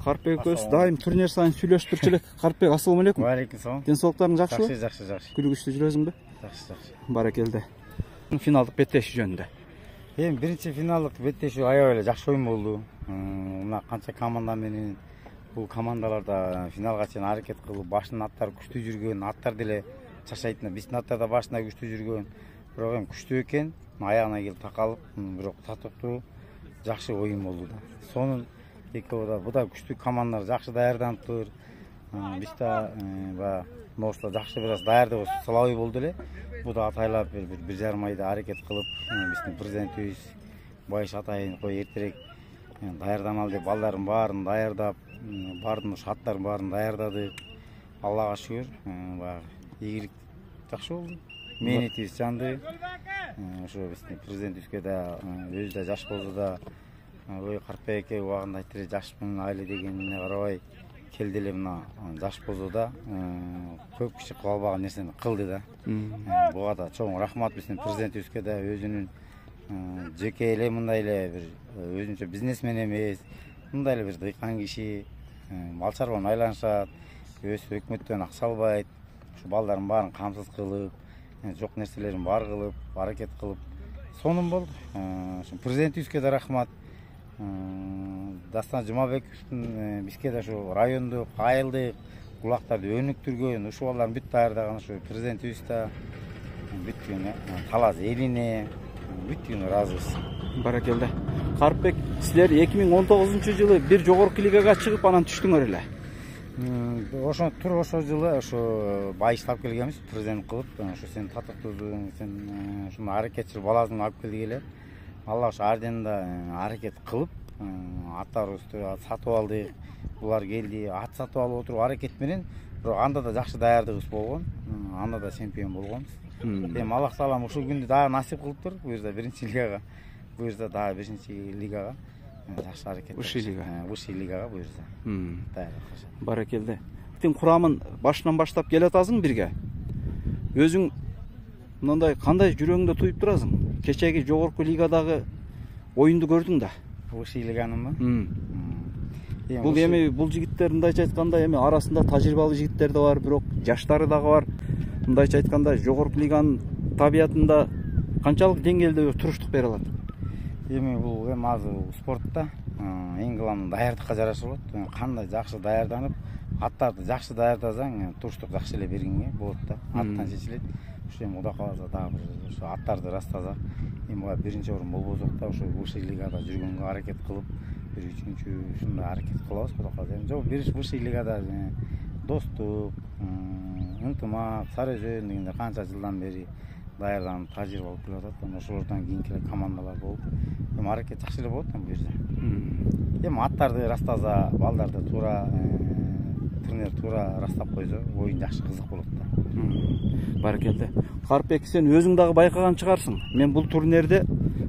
Карпбек экөөбүз дайым турнир сайын сүйлөшүп турчу элек. Карпбек, ассаламу алейкум. Алейкум салам. Ден жакшыбы? Жакшы. Күлүгүчтүү жүрөсүңбү? Жакшы. Баракелде. Финалдык беттешүү жөнүндө. Эми биринчи финалдык беттешүү аябай эле жакшы оюн болду. Мына канча команда менен бул командаларда финалга чейин аракет кылып, башынан аттар күчтүү жүргөн, аттар деле чачайт. Биздин аттар да башында күчтүү жүргөн. Бирок эми күчтүү экен, аягына келип такалып, бирок татыктуу жакшы оюн болду да. Сонун экөө бу да күчтүү командалар жакшы даярданыптыр. Биз да ноосто жакшы бир аз даярдыгыбыз сылабый болду эле. Бу да атайлап бир жарым айда аракет кылып, биздин президентибиз Байыш атайын кой эртерээк даярданалы деп балдардын баарын даярдап, бардын аттарын баарын даярдады. Аллага шүгүр, ийгилик жакшы болду. Мээнетибиз жанды. Ошо биздин президентибизге да өзү да жаш болду да, ой Карпбек эке убагында айтты жашмын айлы дегенине карабай келди эле мына жаш болду да, көп киши кыла албаган нерсени кылды да. Буга да чоң рахмат биздин президентибизге да, өзүнүн жеке эле мындай эле бир өзүнчө бизнесмен эмес, мындай эле бир дыйкан киши, мал чарба менен айланышат, өзү өкмөттөн акча албайт, ушу балдардын баарын камсыз кылып, жок нерселерин бар кылып, аракет кылып, сонун болду. Президентибизге да рахмат. Дастан Жумабековдун бизге да ушу райондук, айылдык кулактарды өнүктүргөн, ушул балдарын бүт даярдаган ушу президентибиз да бүткөн Талас элине бүткөн ыраазыбыз. Баракелде. Карпбек, силер 2019-жылы бир жогорку лигага чыгып анан түштүңөр эле. Ошо жылы ошо Байышты алып келгенбиз, президент кылып, ошо сен татыктуудун, сен ушуну аракетчил баласын алып келдик эле. Алла ошо ардында аракет кылып, аттарыбызды сатып алдык. Булар келди, ат сатып алып отуруп аракет менен, бирок анда да жакшы даярдыгыбыз болгон. Анда да чемпион болгонбуз. Эми Аллах таалам ушул күндү дагы насип кылыптыр. Бу жерде биринчи лигага, бу жерде дагы бешинчи лигага жакшы аракет. Уши лигага бу жерде. Даярдык. Баракелде. Тим курамын башынан баштап келатасың бирге. Өзүң мындай кандай жүрөгүңдө туюп турасың? Кечеги жогорку лигадагы оюнду көрдүң да. Уши лиганымы? Бул эми бул жигиттер мындайча айтканда эми арасында тажрыйбалуу жигиттер да бар, бирок жаштары дагы бар. Мындайча айтканда жогорку лиганын табиятында канчалык деңгээлде туруштук бере алат? Эми бул азыр спортто эң кыламын даярдыкка жараша болот. Кандай жакшы даярданып, аттарды жакшы даярдасаң, туруштук жакшы эле бергенге болот да. Аттан чечилет. Ошо эми Кудай кааласа дагы бир ошо аттарды ырастасак, эми буга биринчи орун болбосок да, ошо Высший лигада жүргөнгө аракет кылып, бир үчүнчү ушундай аракет кылабыз, Кудай кааласа. Жок, бир Высший лигада достук, ынтымак, сары өзөн дегенде канча жылдан бери даярданып, тажрыйба алып келатат. Ошолордон кийинки командалар болуп, эми аракет жакшы эле болот бу жерде. Эми аттарды ырастаса, балдарды туура тренер туура ырастап койсо, оюн жакшы кызык болот да. Баракелде. Карпбек, сен өзүң дагы байкаган чыгарсың. Мен бул турнирде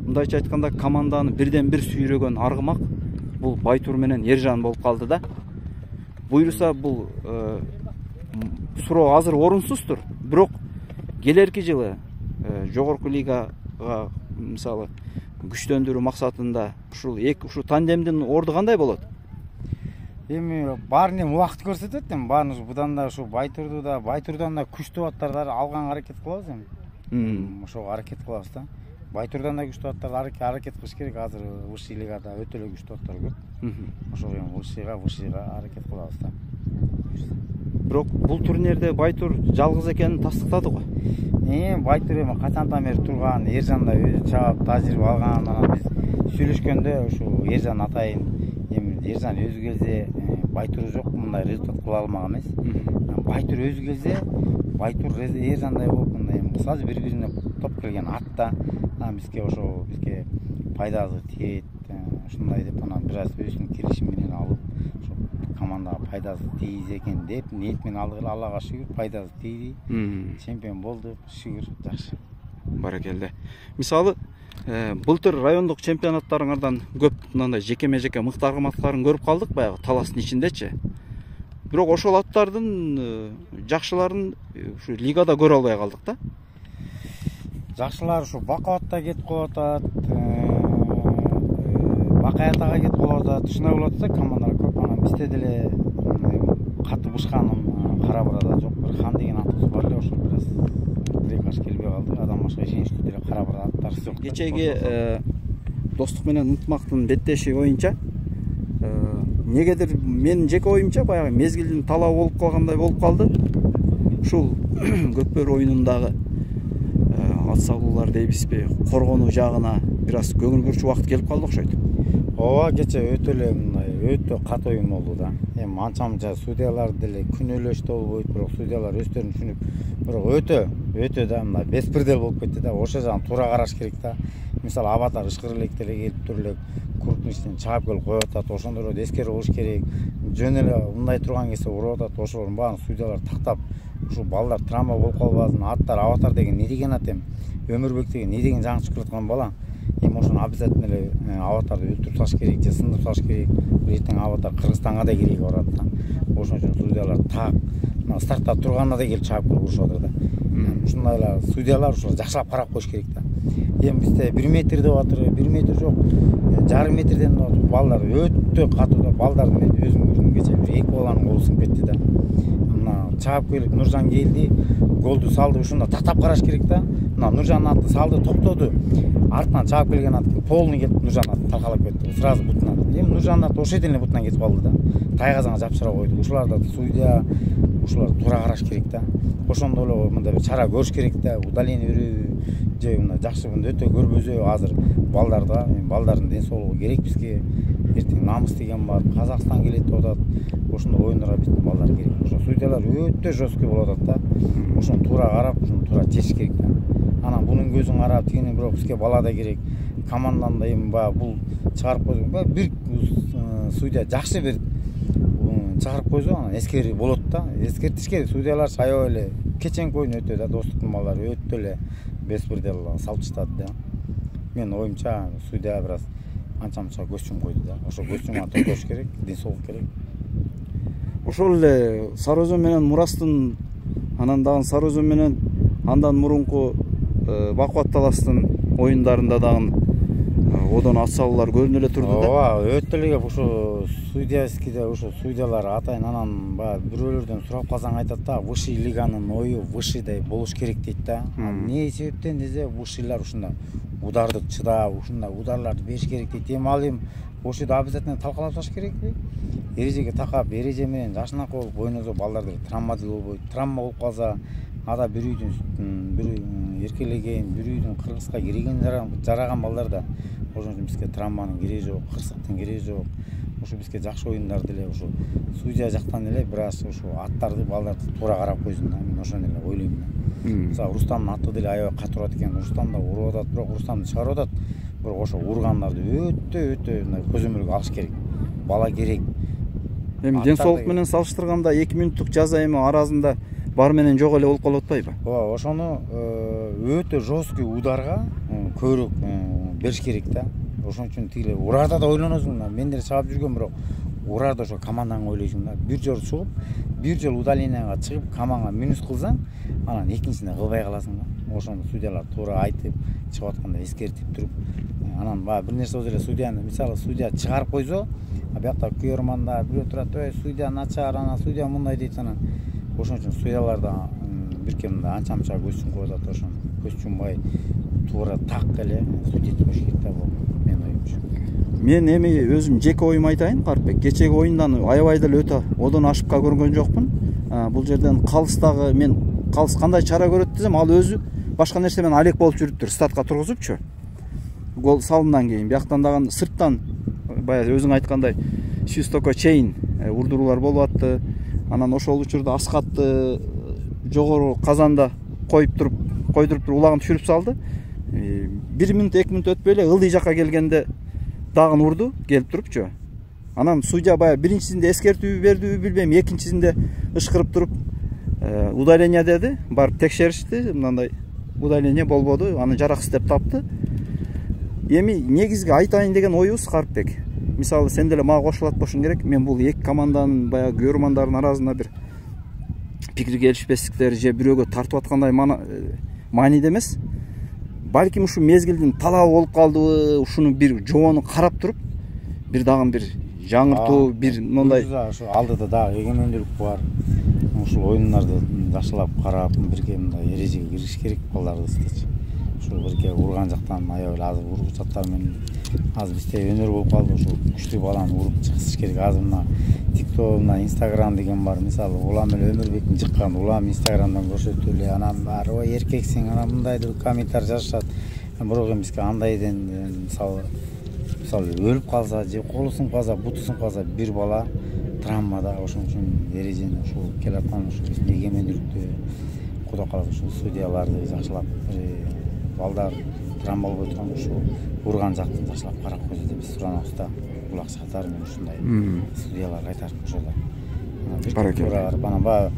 мындайча айтканда команданы бирден бир сүйрөгөн аргымак бул Байтур менен Ержан болуп калды да. Буйруса бул суроо азыр орунсуздур. Бирок келерки жылы жогорку лигага мисалы күчтөндүрүү максатында ушул тандемдин орду кандай болот? Эми баарын эми убакыт көрсөтөт. Эми баарын будан да ушу Байтурдан да күчтүү аттарды алганга аракет кылабыз эми. Ошого аракет кылабыз да. Байтурдан да күчтүү аттарды аракет кылыш керек. Азыр Высший лигада өтө эле күчтүү аттар көп. Ошого эми Высшийга аракет кылабыз да. Бирок бул турнирде Байтур жалгыз экенин тастыктады го. Байтур эми качантан бери турган, Ержан да өзү чаап тажрыйба алган. Анан биз сүйлөшкөндө ушу Ержан атайын, эми Ержан өзү келсе, Байтур жок, мындай результат кыла алмак эмес. Байтур өзү келсе, Байтур Ержандай болуп, мындай кысасы бири-бирине топ келген атта, бизге пайдасы тиет, ушундай деп анан бир аз өзүнүн келишим менен алып, командага пайдасы тийиз экен деп ниет менен алдык эле. Аллага шүгүр, пайдасы тийди. Чемпион болдук, шүгүр, жакшы. Баракелде. Мисалы, былтыр райондук чемпионаттарыңардан көп мындай жекеме-жеке мыкты аргымактарын көрүп калдык баягы Таластын ичиндечи. Бирок ошол аттардын жакшыларын ушу лигада көрө албай калдык да. Жакшылар ушу Бакабатта кетип калып атат, Бакаятага кетип калып атат. Ушундай болуп атса, командалар көп. Анан бизде деле катуу бышканын кара бурада жок. Бир хан деген атыбыз бар эле, ошол бир аз приказ келбей калды. Адам башка ишеничтүү деле кара бурада аттар жок. Кечеги достук менен ынтымактын беттеши боюнча негедир менин жеке оюмча баягы мезгилдин талабы болуп калгандай болуп калды. Ушул көкбөр оюнундагы ат салуулар дейбизби, коргонуу жагына бир аз көңүл бурчу убакыт келип калды окшойт. Ооба, кече өтө эле мындай өтө катуу оюн болду да. Эми анча-мынча судьялар деле күнөөлөштү болбойт, бирок судьялар өздөрүн түшүнүп, бирок өтө да мындай беспредел болуп кетти да. Ошол жагын туура караш керек да. Мисалы аватар ышкыр элек деле келип туруп эле кругтун ичинен чаап келип коюп атат. Ошондорду эскерип болуш керек. Жөн эле мындай турган кезде уруп атат. Ошолордун баарын судьялар тактап, ушул балдар травма болуп калбасын. Аттар аватар деген не деген ат эми? Өмүрбек деген не деген жаңы чыгып аткан бала? Эми ошону обязательно эле аватарды өлтүрүп таш керек, же сындырып таш керек. Эртең аватар Кыргызстанга да кирүүгө барат да. Ошон үчүн судьялар так стартта турганда да келип чаап урушуп атат да. Ушундай эле судьялар ушул жакшылап карап коюш керек да. Эми бизде 1 метр деп атыр, 1 метр жок. Жарым метрден балдар өтө катуу да. Балдарды мен өзүм көрдүм кече, бир 2 баланын колу сынып кетти да. Мына чаап келип Нуржан келди, голду салды, ушунда тактап караш керек да. Мына Нуржан атты салды, токтоду. Артынан чаап келген ат полный келип Нуржан ат талкалап кетти. Сразу бутунан. Эми Нуржан ат ошол жерден бутунан кетип калды да. Тайгазанга жапшыра койду. Ушуларда судья ушулар туура караш керек да. Ошондой эле мындай бир чара көрүш керек да. Удаление берүү же мына жакшы мындай өтө көрбөзө азыр балдарда, балдардын ден соолугу керек бизге. Эртең намыс деген бар, Казакстан келет деп атат. Ошондой оюндарга биздин балдар керек. Ошо судьялар өтө жесткий болуп атат да. Ошону туура карап, ошону туура чечиш керек да. Анан бунун көзүн карап, тигинин бирок бизге бала да керек. Командан да эми баягы бул чыгарып койдук. Бир судья жакшы бир чыгарып койсо, анан эскери болот да. Эскертиш керек. Судьялар аябай эле кечеңки оюн өтө да, достуктун балдары өтө эле беспредел салып чыгат да. Менин оюмча судья бир аз анча-мынча көз чумуп койду да. Ошо көз чумган токтош керек, ден соолук керек. Ошол эле Сары Өзөн менен Мурастын, анан дагы Сары Өзөн менен андан мурунку Бакубат Таластын оюндарында дагы одон ат салуулар көрүнө эле турду да. Ооба, өтө эле кеп ушу судьяскийде ушу судьялар атайын анан баягы бирөөлөрдөн сурап калсаң айтат да, высший лиганын ою высшийдай болуш керек дейт да. Эмне себептен десе, высшийлар ушундай ударды чыдап, ушундай ударларды бериш керек дейт. Эми ал эми ошондо обязательно талкалап таш керекпи? Эрежеге такап, эреже менен жашынакы болуп ойносо балдар деле травма болбойт. Травма болуп калса, ада бир үйдүн бир эркелеген, бир үйдүн кыргызга кирген жараган балдар да. Ошон үчүн бизге травманын кереги жок, кырсыктын кереги жок. Ошо бизге жакшы оюндар деле ушу судья жактан эле бир аз ушу аттарды, балдарды туура карап койсун да. Мен ошону эле ойлойм да. Мисалы Рустамдын аты деле аябай катуу турат экен. Рустам да уруп атат, бирок Рустамды чыгарып атат. Бирок ошо ургандарды өтө мындай көзөмөлгө алыш керек. Бала керек. Эми ден соолук менен салыштырганда 2 мүнөттүк жаза эми арасында бар менен жок эле болуп калып атпайбы? Ооба, ошону өтө жесткий ударга көбүрөөк бериш керек да. Ошон үчүн тигиле урарда да ойлоносуң да. Мен деле чаап жүргөм, бирок урарда ошо командаңы ойлойсуң да. Бир жолу чыгып, бир жолу удаленияга чыгып, командага минус кылсаң, анан экинчисинде кылбай каласың да. Ошону судьялар туура айтып, чыгып атканда эскертип туруп, анан баягы бир нерсе болсо эле судьяны, мисалы судья чыгарып койсо, а биякта күйөрманда бирөө турат, ой, судья начар, анан судья мындай дейт анан. Ошон үчүн судьялар да бирке мындай анча-мынча көз чумуп атат, ошону көз чумбай туура так эле судить болуш керек да, бул менин оюмча. Мен эми өзүм жеке оюм айтайын, Карпбек. Кечеги оюндан аябай деле өтө одон ашыпка көргөн жокмун. Бул жерден калыстагы мен калыс кандай чара көрөт десем, ал өзү башка нерсе менен алек болуп жүрүптүр, статка тургузупчу. Гол салымдан кийин бияктан дагы сырттан баягы өзүң айткандай Шистоко чейин урдуруулар болуп атты. Анан ошол учурда Аскатты жогору казанда койдуруп туруп улагын түшүрүп салды. 1 мүнөт 2 мүнөт өтпөй эле ылдый жакка келгенде дагы урду келип турупчу. Анан судья баягы биринчисинде эскертүү бердиби билбейм, экинчисинде ышкырып туруп удаление деди, барып текшеришти, мындай удаление болбоду, аны жараксыз деп тапты. Эми негизги айтайын деген оюбуз, Карпбек. Мисалы сен деле мага кошулат болушуң керек. Мен бул эки команданын баягы көрөрмандардын арасында бир пикир келишпестиктер же бирөөгө тартып аткандай мааниде эмес. Балким ушу мезгилдин талабы болуп калдыбы, ушуну бир жобону карап туруп, бир дагы бир жаңыртуу бир мындай ошо алдыда дагы эгемендүүлүк бар. Ушул оюндарды жакшылап карап, бирге мындай эрежеге кириш керек балдарыбыздычы. Ушул бирге урган жактан аябай эле азыр ургучаттар менен азыр бизде өнөр болуп калды. Ушул күчтүү баланы уруп чыгыш керек. Азыр мына TikTok, мына Instagram деген бар. Мисалы улам эле Өмүрбектин чыккан улам Instagramдан көрсөтүп эле анан баары ой эркексиң, анан мындайдыр комментарий жазышат. Бирок эми бизге андайден мисалы өлүп калса же колу сынып калса, буту сынып калса бир бала травмада, ошон үчүн эрежени ушул келаткан ушул биздин эгемендүүлүктө Кудай кааласа ушул судьяларды жакшылап балдар травма болбой турган ушул урган жактын жакшылап карап койсо деп биз суранабыз да. Булак шатар менен ушундай судьялар кайтарып ошол да. Баракелде. Анан баягы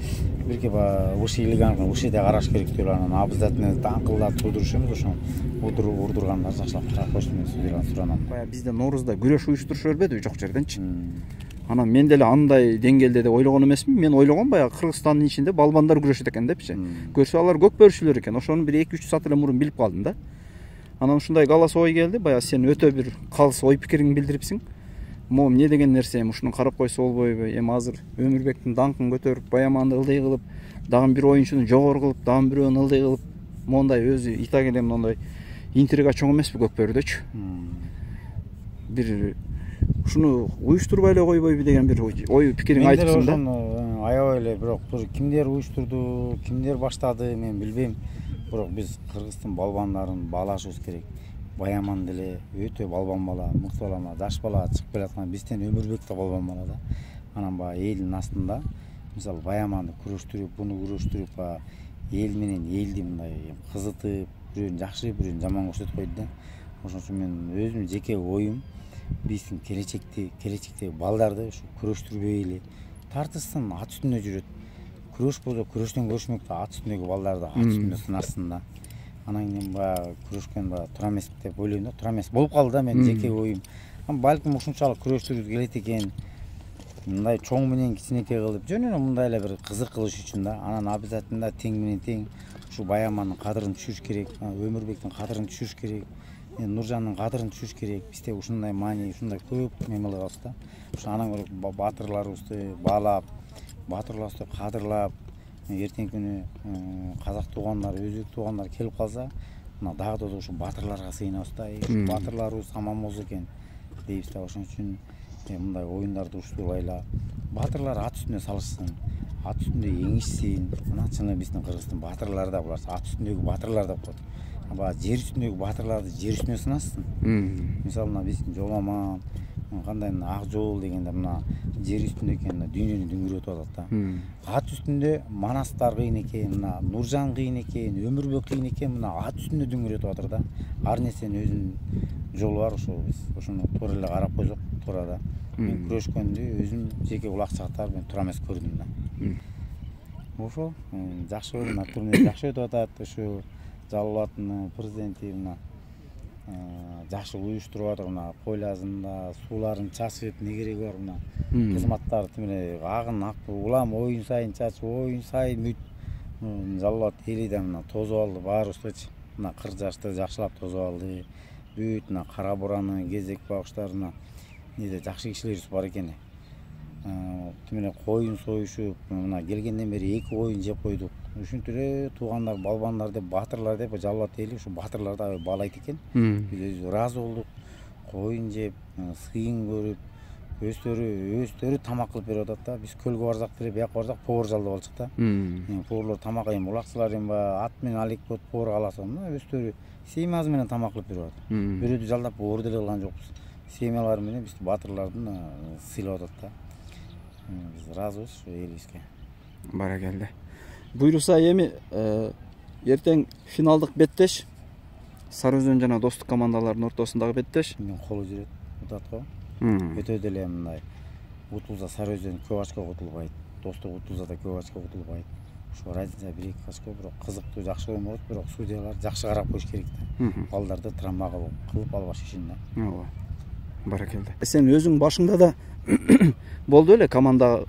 бирке баягы уши илиганга ушиде караш керек деп анан обязательно даңкылдап туудуруш эмес, ошо урдургандар жакшылап карап коюш менен судьялардан суранам. Баягы бизде Ноорузда күрөш уюштуруша бербедиби жок жерденчи. Анан мен деле андай деңгээлде деп ойлогон эмесмин. Мен ойлогом баягы Кыргызстандын ичинде балбандар күрөшөт экен депчи. Көрсө алар көк бөрүшүлөр экен. Ошону бир 2-3 сат эле мурун билип калдым да. Анан ушундай галас ой келди. Баягы сен өтө бир калыс ой пикириңди билдирипсиң. Могу эмне деген нерсе, эми ушуну карап койсо болбойбу? Эми азыр Өмүрбектин даңкын көтөрүп, Баяманды ылдый кылып, дагы бир оюнчуну жогору кылып, дагы бирөөнү ылдый кылып, мондай өзү ита келе мондай интрига чоң эмеспи көк бөрүдөчү? Бир ушуну уюштурбай эле койбойбу деген бир ой пикириң айтыпсың да. Мен аябай эле, бирок бир кимдер уюштурду, кимдер баштады, мен билбейм. Бирок биз Кыргыздын балбандарын баалашыбыз керек. Баяман деле өтө балбан бала, мыкты бала, жаш бала чыгып келаткан, бизден Өмүрбек да балбан бала да. Анан баягы элдин астында мисалы Баяманды күрөштүрүп, буну күрөштүрүп, баягы эл менен элди мындай кызытып, бирөөнү жакшы, бирөөнү жаман көрсөтүп койду да. Ошон үчүн мен өзүмдүн жеке оюм биздин келечектеги балдарды ушу күрөштүрбөй эле тартышсын, ат үстүндө жүрөт. Күрөш болсо күрөштөн көрүшмөк да, ат үстүндөгү балдарды ат үстүндө сынашсын да. Анан кийин баягы күрөшкөн баягы туура эмес деп ойлойм да. Туура эмес болуп калды да менин жеке оюм. Балким ушунчалык күрөштүргүбүз келет экен. Мындай чоң менен кичинекей кылып, жөн эле мындай эле бир кызык кылыш үчүн да. Анан обязательно тең менен тең ушу Баямандын кадырын түшүрүш керек, Өмүрбектин кадырын түшүрүш керек, Нуржандын кадырын түшүрүш керек. Бизде ушундай маани, ушундай көп эме кылабыз да. Ошо анан көрө батырларыбызды баалап, батырларыбызды кадырлап, эртеңки күнү казак туугандар, өзбек туугандар келип калса, мына дагы да ушу батырларга сыйынабыз да. Ушу батырларыбыз аман болсо экен дейбиз да. Ошон үчүн мындай оюндарды уюштурбайла. Батырлар ат үстүнө салышсын, ат үстүндө эңишсин. Мына чыны биздин Кыргыздын батырлары да булар ат үстүндөгү батырлар деп коет. Баягы жер үстүндөгү батырларды жер үстүнө сынашсын. Мисалы мына биздин Жоламан, кандай мына Ак Жол дегенде мына жер үстүндө экен, мына дүйнөнү дүңгүрөтүп атат да. Ат үстүндө Манастар кыйын экен, мына Нуржан кыйын экен, Өмүрбек кыйын экен, мына ат үстүндө дүңгүрөтүп атыр да. Ар нерсенин өзүнүн жолу бар, ошо биз ошону туура эле карап койсок туура да. Мен күрөшкөндү өзүм жеке улакчактар мен туура эмес көрдүм да. Ошо жакшы мына турнир жакшы өтүп атат. Ушу Жалал президенти мына жакшы уюштуруп атыр. Мына Койлазында сууларын чачып, эмне кереги бар мына кызматтар тимеле агын актуу улам оюн сайын чачып, оюн сайын бүт Жалал эли да мына тозуп алды баарыбыздычы. Мына кыр жашты жакшылап тозуп алды. Бүт мына Кара Бураны, Кезек багыштарына неде жакшы кишилерибиз бар экен. Тимеле коюн союшуп, мына келгенден бери 2 оюн жеп койдук. Ушинтип эле туугандар, балбандар деп, батырлар деп Жалал эли ушу батырларды аябай баалайт экен. Биз өзү ыраазы болдук. Коюн жеп, сыйын көрүп, өздөрү тамак кылып берип атат да. Биз көлгө барсак деле, бияка барсак повар жалдап алчык да. Поварлар тамак эми улакчылар эми ат менен алек болуп повар каласа, мына өздөрү семьясы менен тамак кылып берип атат. Бирөөдү жалдап повар деле кылган жокпуз. Семьялар менен биз батырлардын сыйлап атат да. Биз ыраазыбыз элибизге. Баракелде. Буйруса эми эртең финалдык беттеш Сары Өзөн жана Достук командаларынын ортосундагы беттеш. Мен колу жүрөт утатко. Өтө деле мындай утулса Сары Өзөн көп очко утулбайт. Достук утулса да көп очко утулбайт. Ошо разница 1-2 очко, бирок кызыктуу жакшы ойын болот, бирок судьялар жакшы карап коюш керек да. Балдарды травма кылып албаш үчүн да. Ооба. Баракелде. Сен өзүң башыңда да болду эле команда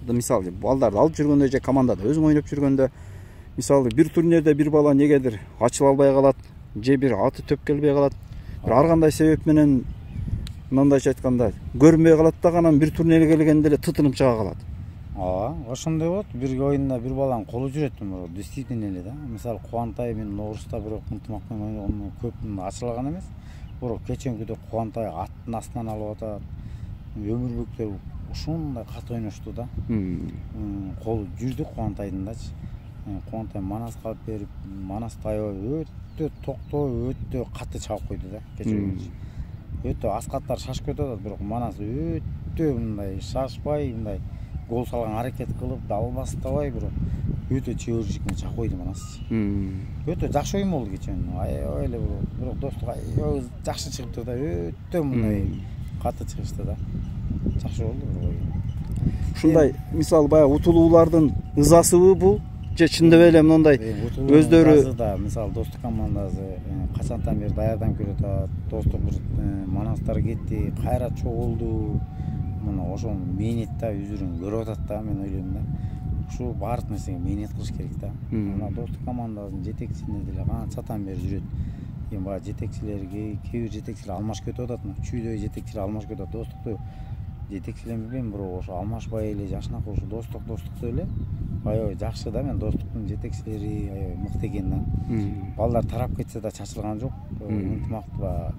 мисалы балдарды алып жүргөндө же командада өзүң ойноп жүргөндө мисалы бир турнирде бир бала негедир ачыла албай калат же бир аты төп келбей калат, бир ар кандай себеп менен мындайча айтканда көрүнбөй калат да, анан бир турнирге келгенде эле тытынып чыга калат. Ооба, ошондой болот. Бир оюнда бир баланын колу жүрөт, действительно эле да. Мисалы Кубантай мен Нооруста бирок ынтымак менен ойногону көп ачылган эмес. Бирок кеченгиде Кубантай аттын астынан алып атат. Өмүрбөктөр ушундай каты ойношту да. Колу жүрдү Кубантайдын дачы. Кубантай Манаска алып берип, Манас аябай өтө токтоо, өтө каты чабып койду да кеченгидечи. Өтө аскаттар шашып кетип атат, бирок Манас өтө мындай шашпай, мындай гол салган аракет кылып, далбастабай, бирок өтө чөбүрчүк чакып койду Манас. Өтө жакшы оюн болду кечен. Аябай эле бирок достук аябай жакшы чыгыптыр да, өтө мындай каты чыгышты да. Жакшы болду бир оюн. Ушундай мисалы баягы утулуулардын ызасыбы бул? Же чындап эле мындай өздөрү да, мисалы достук командасы качантан бери даярданып келип атат. Достук бир Манастар кетти, кайра чогулду. Мына ошол мээнет да үзүрүн көрүп атат да, мен ойлойм да. Ушу баардык нерсеге мээнет кылыш керек да. Мына достук командасынын жетекчисине деле канчадан бери жүрөт. Эми баягы жетекчилерге, кээ бир жетекчилер алмашып кетип атат. Чүйдө жетекчилер алмашып кетип атат. Достукту жетекчилер билбейм, бирок ошо алмашпай эле жашынакы ушу достукту эле аябай жакшы да. Мен достуктун жетекчилери аябай мыкты экен да. Балдар тарап кетсе да чачылган жок. Ынтымактуу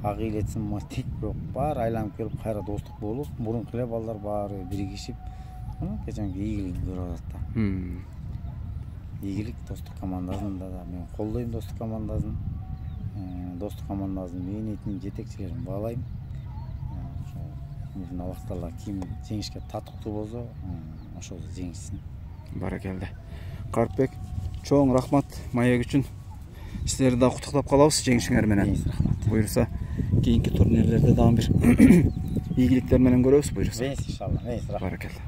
ак илетсин тик, бирок баары айланып келип кайра достук болуп, мурунку эле балдар баары биригишип, кеченки ийгилигин көрүп атат да. Ийгилик достук командасында да мен колдойм, достук командасын. Достук командасынын мээнетин, жетекчилерин баалайм. Ошо Аллах Таала ким жеңишке татыктуу болсо, ошол жеңишсин. Баракелде. Карпбек, чоң рахмат маек үчүн. Силерди да куттуктап калабыз жеңишиңер менен. Буюрса, кийинки турнирлерде дагы бир ийгиликтер менен көрөбүз буюрса. Иншалла. Рахмат. Баракелде.